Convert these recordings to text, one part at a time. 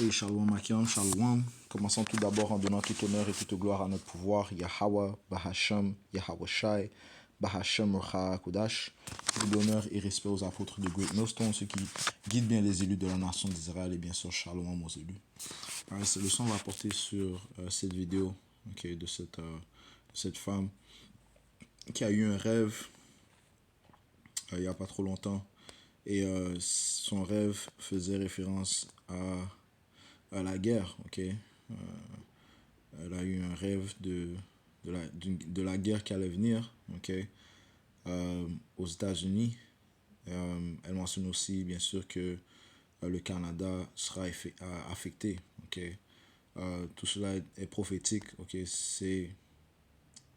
Et Shalom Makiam, Shalom. Commençons tout d'abord en donnant tout honneur et toute gloire à notre pouvoir, Yahweh, Bahasham, Yahweh Shai, Bahasham Racha Kodash. Tout d'honneur et respect aux apôtres de Great Millstone, ceux qui guident bien les élus de la nation d'Israël et bien sûr Shalom aux élus. Cette leçon va porter sur cette vidéo de cette femme qui a eu un rêve il n'y a pas trop longtemps. Et son rêve faisait référence à la guerre. Elle a eu un rêve de la guerre qui allait venir aux États-Unis. Elle mentionne aussi, bien sûr, que le Canada sera affecté. Tout cela est prophétique.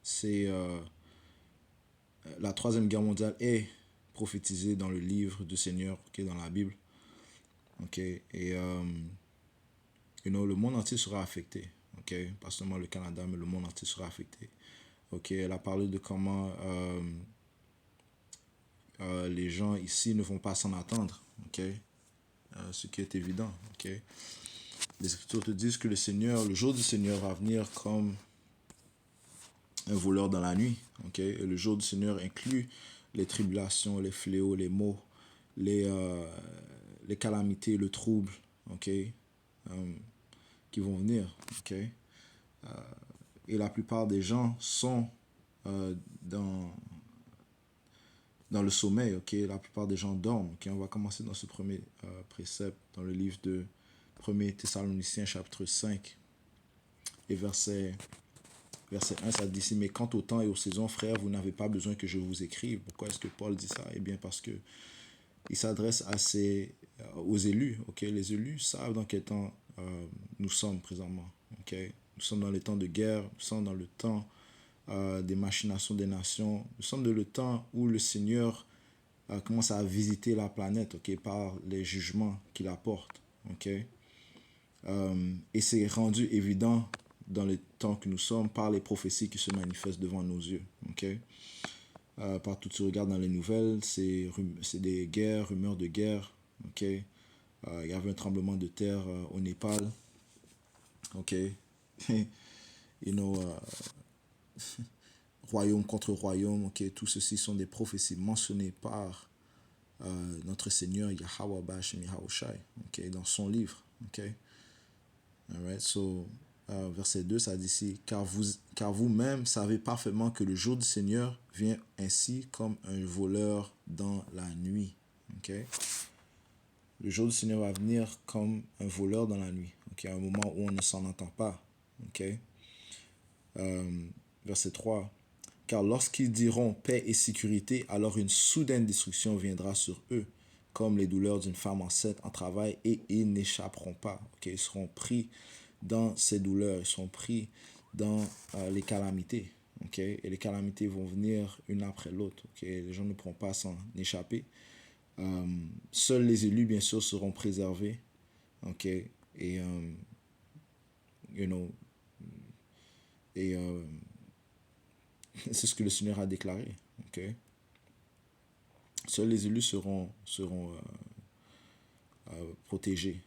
C'est la Troisième Guerre mondiale est prophétisée dans le livre du Seigneur, dans la Bible. Et le monde entier sera affecté. Pas seulement le Canada, mais le monde entier sera affecté. Elle a parlé de comment les gens ici ne vont pas s'en attendre. Ce qui est évident. Les Écritures te disent que le jour du Seigneur va venir comme un voleur dans la nuit. Et le jour du Seigneur inclut les tribulations, les fléaux, les maux, les calamités, le trouble, qui vont venir. Et la plupart des gens sont dans le sommeil. La plupart des gens dorment. On va commencer dans ce premier précepte dans le livre de 1 Thessaloniciens chapitre 5 et verset 1, ça dit ici: mais quant au temps et aux saisons, frères, vous n'avez pas besoin que je vous écrive. Pourquoi est-ce que Paul dit ça? Eh bien parce que il s'adresse aux élus. Les élus savent dans quel temps nous sommes présentement. Nous sommes dans les temps de guerre, nous sommes dans le temps des machinations des nations, nous sommes dans le temps où le Seigneur commence à visiter la planète par les jugements qu'il apporte. Et c'est rendu évident dans le temps que nous sommes par les prophéties qui se manifestent devant nos yeux. Partout où tu regardes dans les nouvelles, c'est des guerres, rumeurs de guerre. Il y avait un tremblement de terre au Népal. Royaume contre royaume. Tout ceci sont des prophéties mentionnées par notre Seigneur Yahweh Bashem Yahweh Shai, dans son livre. Alright, so verset 2, ça dit ici: car vous-même savez parfaitement que le jour du Seigneur vient ainsi comme un voleur dans la nuit. Le jour du Seigneur va venir comme un voleur dans la nuit. À un moment où on ne s'en entend pas. Verset 3: car lorsqu'ils diront paix et sécurité, alors une soudaine destruction viendra sur eux, comme les douleurs d'une femme enceinte en travail, et ils n'échapperont pas. Ils seront pris dans ces douleurs, ils seront pris dans les calamités. Et les calamités vont venir une après l'autre. Les gens ne pourront pas s'en échapper. Seuls les élus, bien sûr, seront préservés. Et c'est ce que le Seigneur a déclaré. Seuls les élus seront protégés.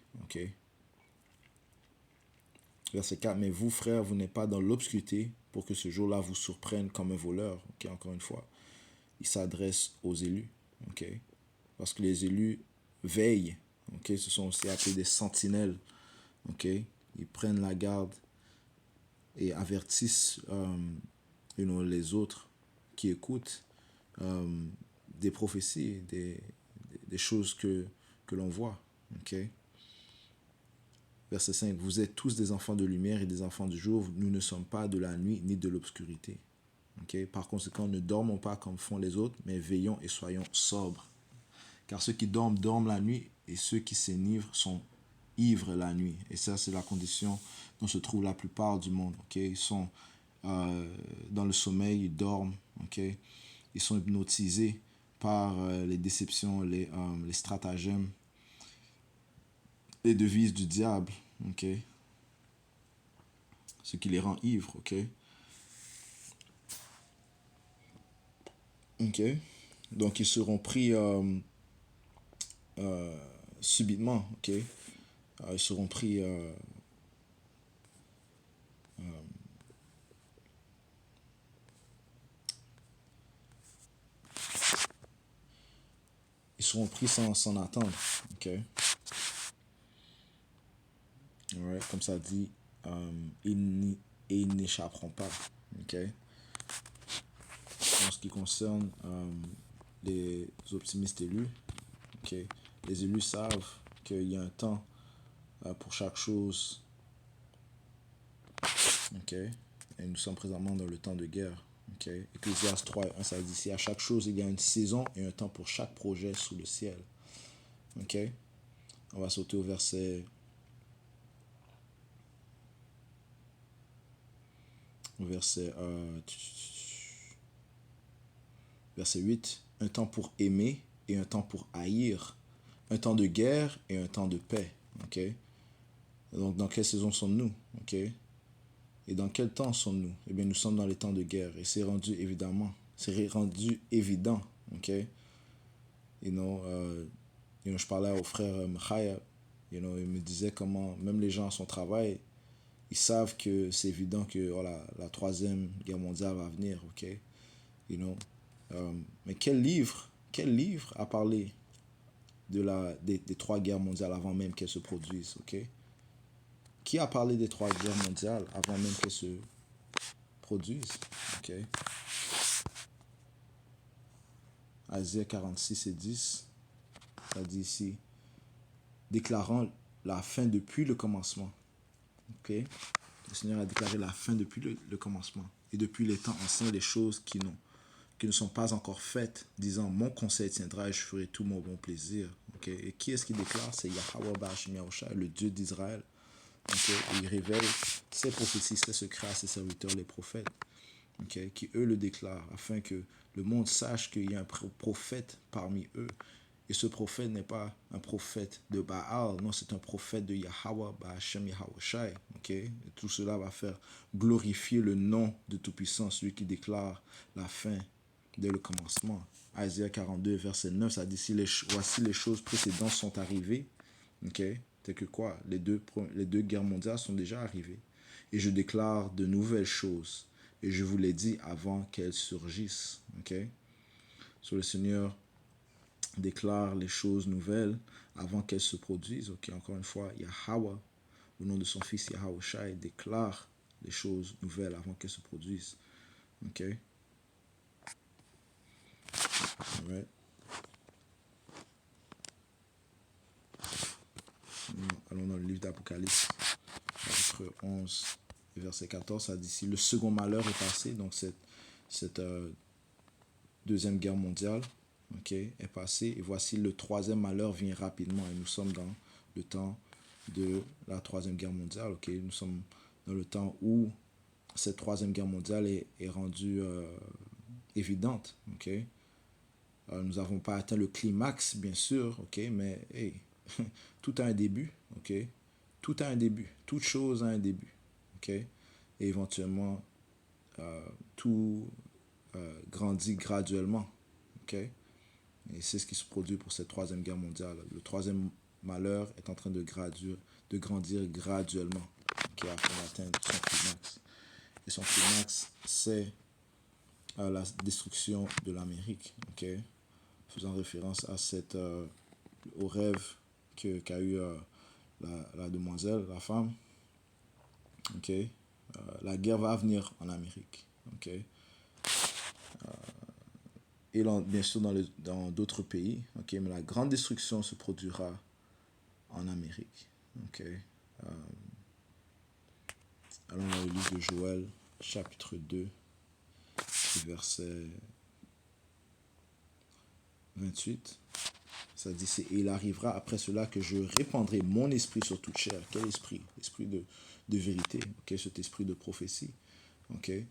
Verset 4: mais vous, frères, vous n'êtes pas dans l'obscurité pour que ce jour-là vous surprenne comme un voleur. Encore une fois, il s'adresse aux élus. Parce que les élus veillent. Ce sont aussi appelés des sentinelles. Ils prennent la garde et avertissent les autres qui écoutent des prophéties, des choses que l'on voit. Verset 5: vous êtes tous des enfants de lumière et des enfants du jour. Nous ne sommes pas de la nuit ni de l'obscurité. Par conséquent, ne dormons pas comme font les autres, mais veillons et soyons sobres. Car ceux qui dorment la nuit, et ceux qui s'enivrent sont ivres la nuit. Et ça, c'est la condition dont se trouve la plupart du monde. Ils sont dans le sommeil, ils dorment. Ils sont hypnotisés par les déceptions, les stratagèmes, les devises du diable. Ce qui les rend ivres. Donc, ils seront pris subitement. ils seront pris sans attendre. Ok. Alright, comme ça dit, ils n'échapperont pas. Ok. En ce qui concerne les optimistes élus, ok, les élus savent qu'il y a un temps pour chaque chose. Ok. Et nous sommes présentement dans le temps de guerre. Ok. Ecclésiaste 3:1, ça dit ici, à chaque chose, il y a une saison et un temps pour chaque projet sous le ciel. Ok. On va sauter au verset, verset 8. Un temps pour aimer et un temps pour haïr. Un temps de guerre et un temps de paix. Ok. Donc, dans quelle saison sommes-nous? Ok. Et dans quel temps sommes-nous? Eh bien, nous sommes dans les temps de guerre. Et c'est rendu évident. Ok. Je parlais au frère Machaya. Il me disait comment, même les gens à son travail, ils savent que c'est évident que la troisième guerre mondiale va venir. Ok. You know. Mais quel livre a parlé des trois guerres mondiales avant même qu'elles se produisent? Ok. Qui a parlé des trois guerres mondiales avant même qu'elles se produisent? Ok. Isaïe 46:10, ça dit ici, déclarant la fin depuis le commencement. Ok. Le Seigneur a déclaré la fin depuis le commencement. Et depuis les temps anciens, les choses qui ne sont pas encore faites, disant, mon conseil tiendra et je ferai tout mon bon plaisir. Ok. Et qui est-ce qui déclare? C'est Yahweh Ba'ashim Yahushua, le Dieu d'Israël. Okay. Et il révèle ses prophéties, ses secrets à ses serviteurs, les prophètes. Okay. Qui eux le déclarent, afin que le monde sache qu'il y a un prophète parmi eux. Et ce prophète n'est pas un prophète de Baal, non, c'est un prophète de Yahweh, Ba'ashem Yahushai. Okay? Et tout cela va faire glorifier le nom de Tout-Puissant, celui qui déclare la fin dès le commencement. Isaïe 42, verset 9, ça dit, voici les choses précédentes sont arrivées. Okay? C'est que quoi? Les deux guerres mondiales sont déjà arrivées. Et je déclare de nouvelles choses. Et je vous l'ai dit avant qu'elles surgissent. Okay? Le Seigneur déclare les choses nouvelles avant qu'elles se produisent. Ok, encore une fois, Yahweh, au nom de son fils Yahushua, déclare les choses nouvelles avant qu'elles se produisent. Ok. Alright. Allons dans le livre d'Apocalypse, chapitre 11, verset 14, ça dit ici, le second malheur est passé, donc cette deuxième guerre mondiale, ok, est passée, et voici le troisième malheur vient rapidement, et nous sommes dans le temps de la troisième guerre mondiale, ok, nous sommes dans le temps où cette troisième guerre mondiale est rendue évidente, ok. Nous n'avons pas atteint le climax, bien sûr, ok, mais hey, tout a un début, ok. Tout a un début, toute chose a un début, ok. Et éventuellement, tout grandit graduellement, ok. Et c'est ce qui se produit pour cette troisième guerre mondiale. Le troisième malheur est en train de grandir graduellement, okay, afin d'atteindre son climax. Et son climax, c'est la destruction de l'Amérique, ok, faisant référence à au rêve qu'a eu la demoiselle, la femme, ok. La guerre va venir en Amérique, ok. Et bien sûr dans d'autres pays, ok, mais la grande destruction se produira en Amérique, ok. Allons dans le livre de Joël, chapitre 2, verset 28. Ça dit, et il arrivera après cela que je répandrai mon esprit sur toute chair. Quel esprit? L'esprit de vérité, okay? Cet esprit de prophétie. Okay?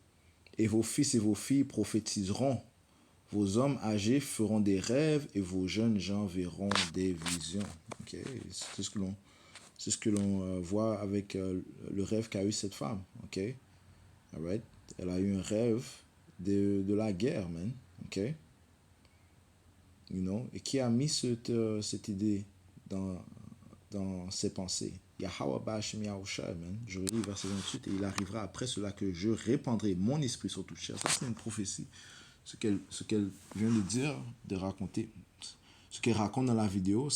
Et vos fils et vos filles prophétiseront. Vos hommes âgés feront des rêves et vos jeunes gens verront des visions. Okay? C'est ce que l'on voit avec le rêve qu'a eu cette femme. Okay? Alright? Elle a eu un rêve de la guerre, man. Okay? Et qui a mis cette idée dans ses pensées? Yahweh Ba'Hashem Yahusha, man. Je relis verset 28, et il arrivera après cela que je répandrai mon esprit sur toute chair. Ça, c'est une prophétie. Ce qu'elle vient de dire, de raconter, ce qu'elle raconte dans la vidéo,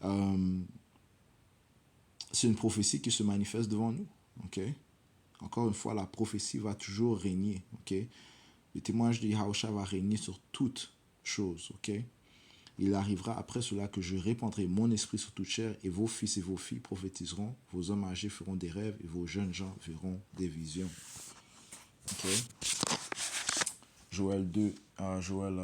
euh, c'est une prophétie qui se manifeste devant nous. Ok? Encore une fois, la prophétie va toujours régner. Ok? Le témoignage de Yahusha va régner sur toutes choses. Ok? Il arrivera après cela que je répandrai mon esprit sur toute chair, et vos fils et vos filles prophétiseront, vos hommes âgés feront des rêves, et vos jeunes gens verront des visions. Ok? Joël 2, Joël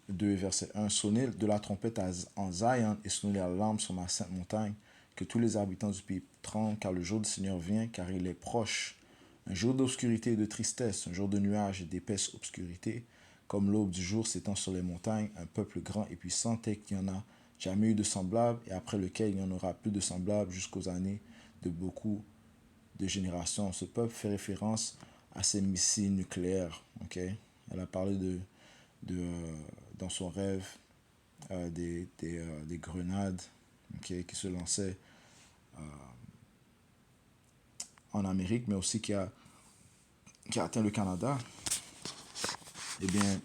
2, verset 1. Sonnez de la trompette en Zion et sonnez l'alarme sur ma sainte montagne, que tous les habitants du pays tremblent, car le jour du Seigneur vient, car il est proche. Un jour d'obscurité et de tristesse, un jour de nuages et d'épaisse obscurité, comme l'aube du jour s'étend sur les montagnes, un peuple grand et puissant tel qu'il n'y en a jamais eu de semblable, et après lequel il n'y en aura plus de semblable jusqu'aux années de beaucoup de générations. Ce peuple fait référence à ces missiles nucléaires. Okay? Elle a parlé dans son rêve des grenades, okay, qui se lançaient en Amérique, mais aussi qui a atteint le Canada. Eh bien,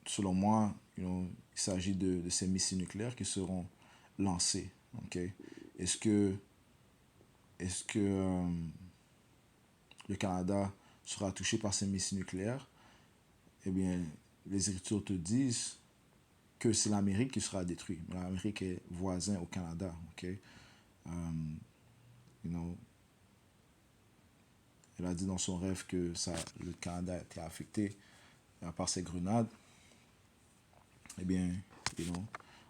selon moi, il s'agit de ces missiles nucléaires qui seront lancés. Okay? Est-ce que, le Canada sera touché par ces missiles nucléaires? Eh bien, les Écritures te disent que c'est l'Amérique qui sera détruite. L'Amérique est voisin au Canada. Okay? You know, elle a dit dans son rêve que le Canada a été affecté par ces grenades. Eh bien,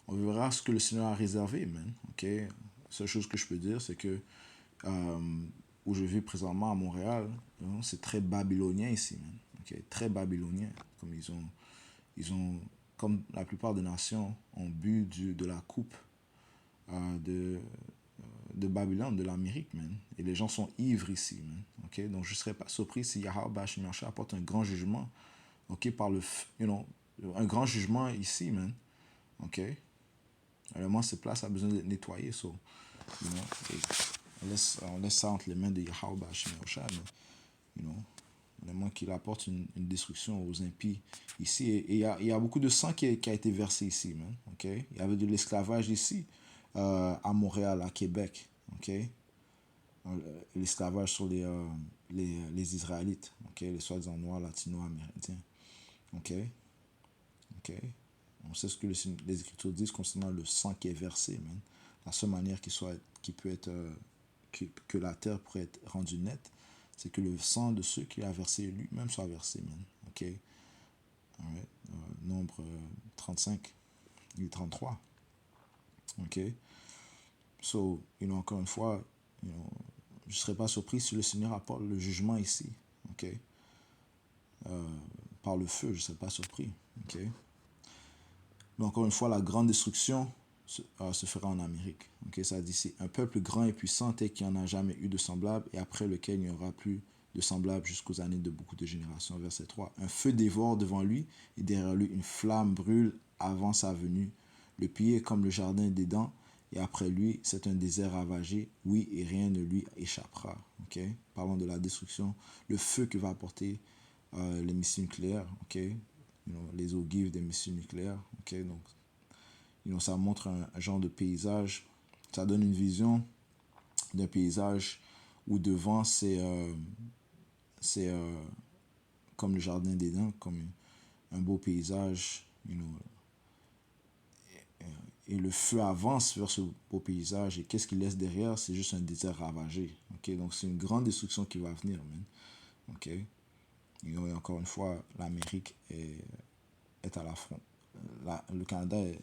on verra ce que le Seigneur a réservé, man. Okay? La seule chose que je peux dire, c'est que où je vis présentement à Montréal, c'est très babylonien ici, man. Okay? Très babylonien. Comme comme la plupart des nations, ont bu de la coupe de Babylone, de l'Amérique, man. Et les gens sont ivres ici, man. Okay? Donc je ne serais pas surpris si Yahweh Ba'Hashem Yahusha apporte un grand jugement, okay, un grand jugement ici, man. Ok? Vraiment, cette place a besoin d'être nettoyée. So, on laisse ça entre les mains de Yahweh Ba'Hashem Yahusha, mais, vraiment qu'il apporte une destruction aux impies ici. Et il y a beaucoup de sang qui a été versé ici, man. Ok? Il y avait de l'esclavage ici, à Montréal, à Québec. Ok? L'esclavage sur les Israélites, okay? Les soi-disant noirs, latino-amérindiens. Ok? Ok? On sait ce que les Écritures disent concernant le sang qui est versé, man. La seule manière que la terre pourrait être rendue nette, c'est que le sang de ceux qui a versé lui-même soit versé, man. Ok? Alright. Nombre 35 et 33. Ok? So, encore une fois, je ne serais pas surpris si le Seigneur apporte le jugement ici. Ok? Par le feu, je ne serais pas surpris. Ok? Mais encore une fois, la grande destruction se fera en Amérique. Okay? Ça dit ici, un peuple grand et puissant tel qu'il n'y en a jamais eu de semblable, et après lequel il n'y aura plus de semblable jusqu'aux années de beaucoup de générations. Verset 3. Un feu dévore devant lui, et derrière lui une flamme brûle avant sa venue. Le pays est comme le jardin d'Éden, et après lui, c'est un désert ravagé. Oui, et rien ne lui échappera. Okay? Parlons de la destruction, le feu que va apporter les missiles nucléaires. Okay? Les ogives des missiles nucléaires. Okay? Donc, ça montre un genre de paysage. Ça donne une vision d'un paysage où devant, c'est comme le jardin d'Éden, comme un beau paysage. Et le feu avance vers ce beau paysage. Et qu'est-ce qu'il laisse derrière? C'est juste un désert ravagé. Okay? Donc, c'est une grande destruction qui va venir, man. Okay? Et encore une fois, l'Amérique est à la front. Le Canada est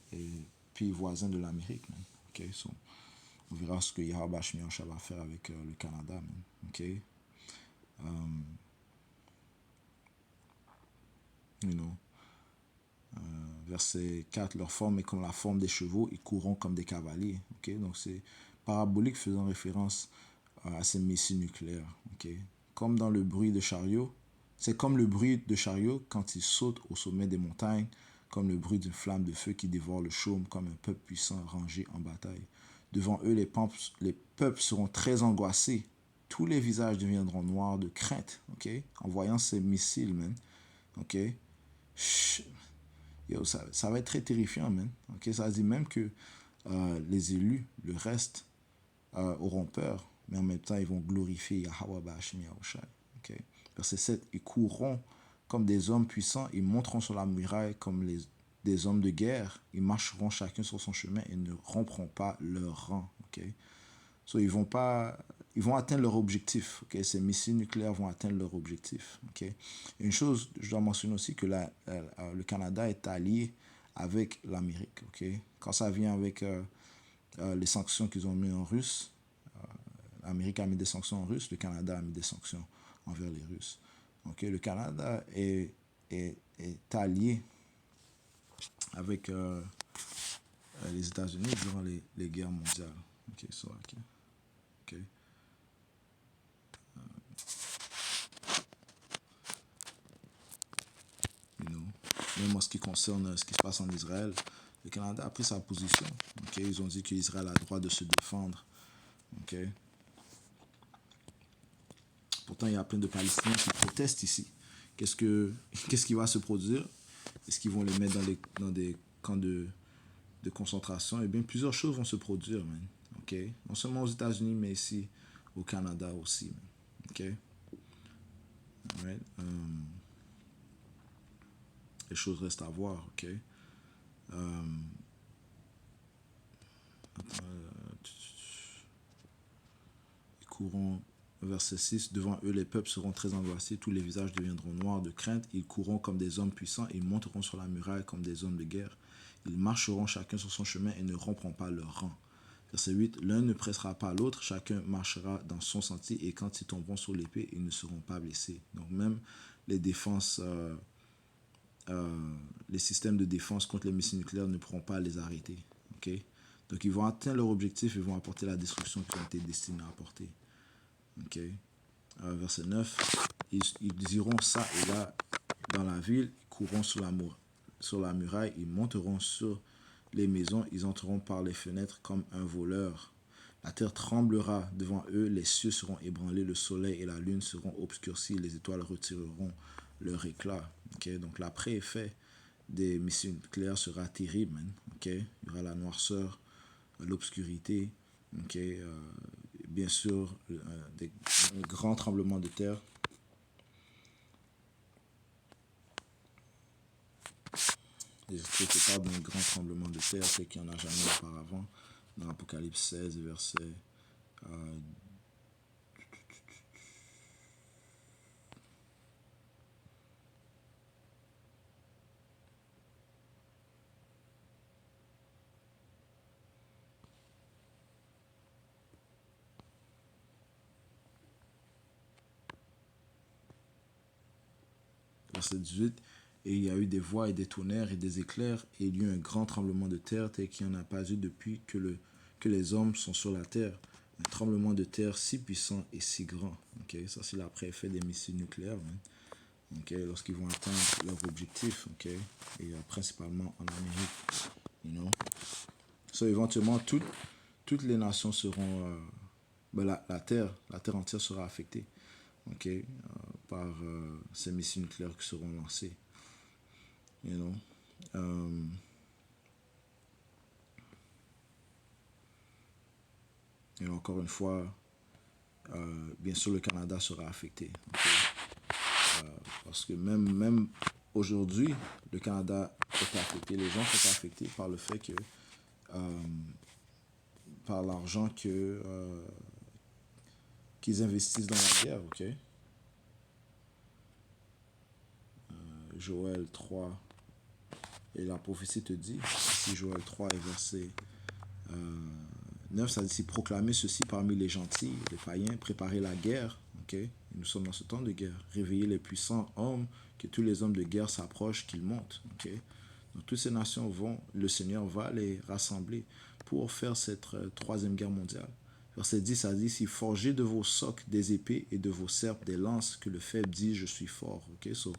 pays voisin de l'Amérique. Okay? So, on verra ce que Yahweh Ba'Hashem Yahusha va faire avec le Canada. Man. Okay? Verset 4, leur forme est comme la forme des chevaux, ils courront comme des cavaliers. Okay? Donc c'est parabolique faisant référence à ces missiles nucléaires. Okay? Comme dans le bruit de chariots, C'est comme le bruit de chariot quand ils sautent au sommet des montagnes, comme le bruit d'une flamme de feu qui dévore le chaume, comme un peuple puissant rangé en bataille. Devant eux, les peuples seront très angoissés. Tous les visages deviendront noirs de crainte, ok? En voyant ces missiles, man. Ok? Yo, ça va être très terrifiant, man. Ok? Ça dit même que les élus, le reste, auront peur, mais en même temps, ils vont glorifier Yahweh Ba'ashim Yahushai. Okay? Verset 7, ils courront comme des hommes puissants, ils monteront sur la muraille comme des hommes de guerre, ils marcheront chacun sur son chemin et ne rompront pas leur rang. Okay? So, ils vont atteindre leur objectif. Okay? Ces missiles nucléaires vont atteindre leur objectif. Okay? Une chose, je dois mentionner aussi que le Canada est allié avec l'Amérique. Okay? Quand ça vient avec les sanctions qu'ils ont mises en Russie, l'Amérique a mis des sanctions en russe, le Canada a mis des sanctions envers les Russes. Okay? Le Canada est allié avec les États-Unis durant les guerres mondiales. Okay? So, okay. You know. Même en ce qui concerne ce qui se passe en Israël, le Canada a pris sa position. Okay? Ils ont dit qu'Israël a le droit de se défendre. Okay? Pourtant, il y a plein de Palestiniens qui protestent ici. Qu'est-ce qui va se produire? Est-ce qu'ils vont les mettre dans des camps de concentration? Eh bien, plusieurs choses vont se produire, man. Okay? Non seulement aux États-Unis, mais ici au Canada aussi, man. Okay? Right? Les choses restent à voir, ok? Ils courront, verset 6, devant eux les peuples seront très angoissés, tous les visages deviendront noirs de crainte, ils courront comme des hommes puissants, ils monteront sur la muraille comme des hommes de guerre, ils marcheront chacun sur son chemin et ne rompront pas leur rang. Verset 8, l'un ne pressera pas l'autre, chacun marchera dans son sentier et quand ils tomberont sur l'épée, ils ne seront pas blessés. Donc même les défenses, les systèmes de défense contre les missiles nucléaires ne pourront pas les arrêter. Okay? Donc ils vont atteindre leur objectif et vont apporter la destruction qu'ils ont été destinés à apporter. Okay? Verset 9, ils iront ça et là dans la ville, ils courront sur la muraille, ils monteront sur les maisons, ils entreront par les fenêtres comme un voleur. La terre tremblera devant eux, les cieux seront ébranlés, le soleil et la lune seront obscurcis, les étoiles retireront leur éclat. Okay? Donc l'après-effet des missiles nucléaires sera terrible, man. Okay? Il y aura la noirceur, l'obscurité, okay? Bien sûr, des grands tremblements de terre. Les Écritures parlent d'un grand tremblement de terre, ce qu'il n'y en a jamais auparavant. Dans Apocalypse 16, verset 18, et il y a eu des voix et des tonnerres et des éclairs, et il y a eu un grand tremblement de terre tel qu'il n'y en a pas eu depuis que les hommes sont sur la terre. Un tremblement de terre si puissant et si grand. Okay? Ça, c'est l'après-effet des missiles nucléaires. Okay? Lorsqu'ils vont atteindre leur objectif. Okay? Et principalement en Amérique. You know? So, éventuellement, toutes les nations seront... la terre entière sera affectée. Okay? Par ces missiles nucléaires qui seront lancés. You know? Et encore une fois, bien sûr, le Canada sera affecté. Okay? Parce que même aujourd'hui, le Canada est affecté. Les gens sont affectés par le fait que, par l'argent qu'ils investissent dans la guerre. Ok? Joël 3, et la prophétie te dit, ici Joël 3 et verset 9, ça dit, proclamer ceci parmi les gentils, les païens, préparer la guerre. Okay? Nous sommes dans ce temps de guerre. Réveiller les puissants hommes, que tous les hommes de guerre s'approchent, qu'ils montent. Okay? Donc toutes ces nations le Seigneur va les rassembler pour faire cette troisième guerre mondiale. Verset 10, ça dit, si forgez de vos socs des épées et de vos serpes des lances, que le faible dit, je suis fort. Okay? So,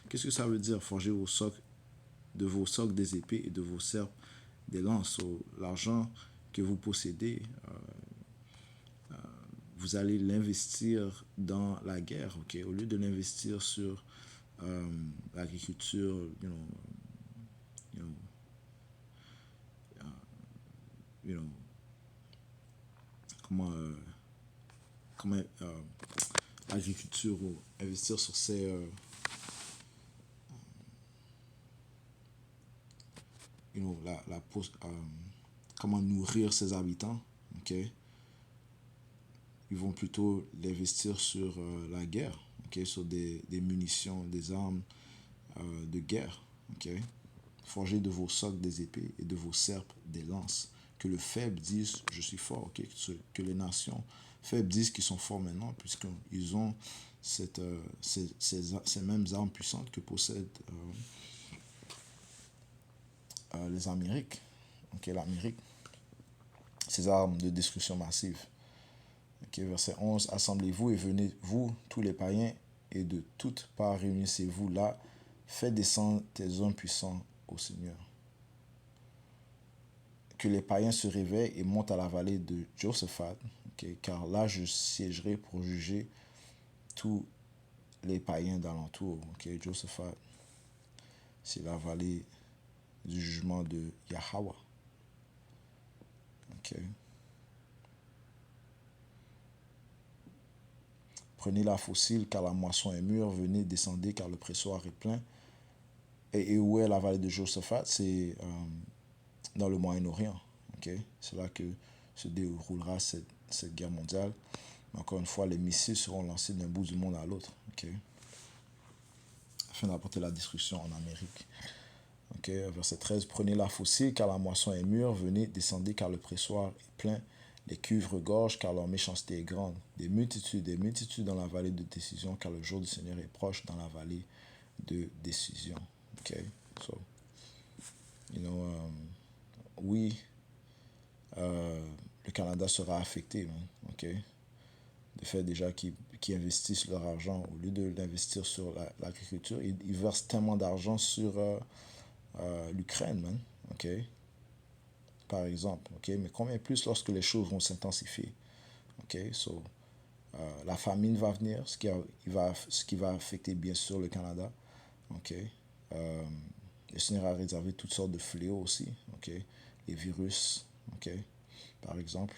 qu'est-ce que ça veut dire, forger de vos socs des épées et de vos serpes des lances? So, l'argent que vous possédez, vous allez l'investir dans la guerre, okay? Au lieu de l'investir sur l'agriculture, you know, you know, comment, l'agriculture ou investir sur ces, comment nourrir ses habitants, ok? Ils vont plutôt l'investir sur la guerre, ok? Sur des munitions, des armes de guerre, ok? Forgez de vos socs des épées et de vos serpes des lances. Que le faible dise, je suis fort, ok? Que les nations faibles disent qu'ils sont forts maintenant, puisqu'ils ont ces mêmes armes puissantes que possèdent les Amériques, ok? L'Amérique, ces armes de destruction massive. Okay, verset 11, assemblez-vous et venez, vous, tous les païens, et de toutes parts réunissez-vous là, faites descendre tes hommes puissants au Seigneur. Que les païens se réveillent et montent à la vallée de Josaphat, okay, car là je siégerai pour juger tous les païens d'alentour. Okay, Josaphat, c'est la vallée du jugement de Yahweh. Okay. Prenez la fossile, car la moisson est mûre. Venez, descendez, car le pressoir est plein. Et où est la vallée de Josaphat? C'est dans le Moyen-Orient. Okay? C'est là que se déroulera cette guerre mondiale. Mais encore une fois, les missiles seront lancés d'un bout du monde à l'autre. Okay? Afin d'apporter la destruction en Amérique. Okay? Verset 13. Prenez la fossile, car la moisson est mûre. Venez, descendez, car le pressoir est plein. Les cuves regorgent, car leur méchanceté est grande. Des multitudes dans la vallée de décision, car le jour du Seigneur est proche dans la vallée de décision. Okay? So, oui, le Canada sera affecté. Okay? Le fait déjà qu'ils investissent leur argent, au lieu de l'investir sur l'agriculture, ils versent tellement d'argent sur l'Ukraine, okay? Par exemple, okay? Mais combien plus lorsque les choses vont s'intensifier. Okay? So, la famine va venir, ce qui va affecter bien sûr le Canada. Okay? Le Seigneur a réservé toutes sortes de fléaux aussi. Okay? Les virus, okay? Par exemple.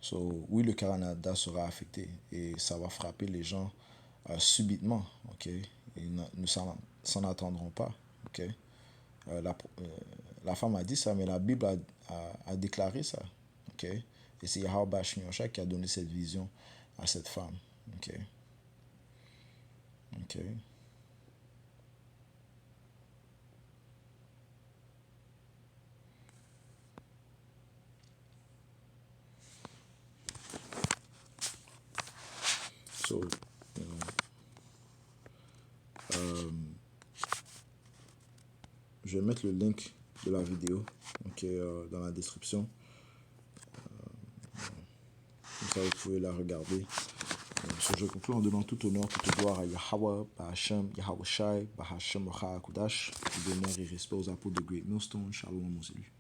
So, oui, le Canada sera affecté et ça va frapper les gens subitement. Okay? Ils ne s'en attendront pas. Okay? La femme a dit ça, mais la Bible a déclaré ça. Okay? Et c'est Yahweh Shmiosha qui a donné cette vision à cette femme. Okay? Okay? So, je vais mettre le link de la vidéo dans la description. Comme ça, vous pouvez la regarder. Je conclue en donnant tout honneur, toute gloire à Yahweh, Bahashem, Yahweh Shai, Bahashem Rocha Kudash, tout honneur et respect aux apôtres de Great Millstone. Shalom aux élus.